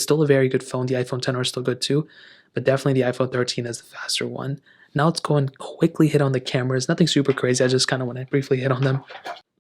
Still a very good phone. The iPhone XR is still good too, but definitely the iPhone 13 is the faster one. Now let's go and quickly hit on the cameras. Nothing super crazy. I just kind of want to briefly hit on them.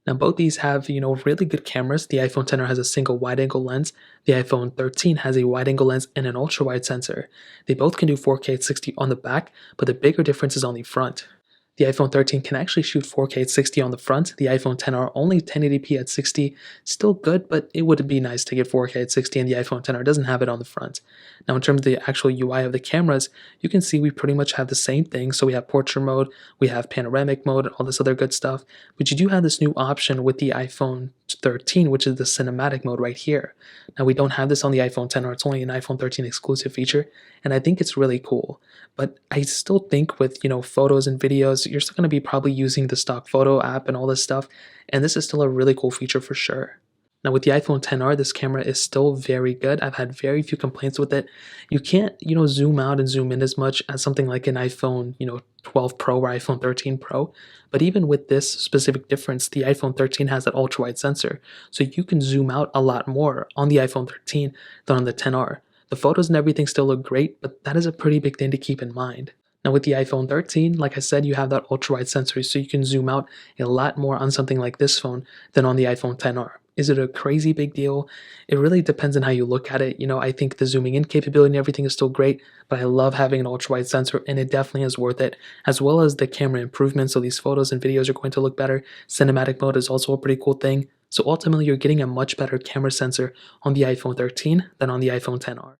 Now both these have, really good cameras. The iPhone XR has a single wide-angle lens. The iPhone 13 has a wide-angle lens and an ultra-wide sensor. They both can do 4K at 60 on the back, but the bigger difference is on the front. The iPhone 13 can actually shoot 4K at 60 on the front. The iPhone XR only 1080p at 60. Still good, but it would be nice to get 4K at 60, and the iPhone XR doesn't have it on the front. Now, in terms of the actual UI of the cameras, you can see we pretty much have the same thing. So we have portrait mode, we have panoramic mode, all this other good stuff. But you do have this new option with the iPhone 13, which is the cinematic mode right here. Now, we don't have this on the iPhone XR. It's only an iPhone 13 exclusive feature, and I think it's really cool. But I still think with, photos and videos, you're still going to be probably using the stock photo app and all this stuff, and this is still a really cool feature for sure. Now with the iPhone XR, this camera is still very good. I've had very few complaints with it. You can't, zoom out and zoom in as much as something like an iPhone, 12 Pro or iPhone 13 Pro. But even with this specific difference, the iPhone 13 has that ultra-wide sensor. So you can zoom out a lot more on the iPhone 13 than on the XR. The photos and everything still look great, but that is a pretty big thing to keep in mind. Now with the iPhone 13, like I said, you have that ultra-wide sensor, so you can zoom out a lot more on something like this phone than on the iPhone XR. Is it a crazy big deal? It really depends on how you look at it. I think the zooming in capability and everything is still great, but I love having an ultra-wide sensor, and it definitely is worth it, as well as the camera improvements, so these photos and videos are going to look better. Cinematic mode is also a pretty cool thing. So ultimately, you're getting a much better camera sensor on the iPhone 13 than on the iPhone XR.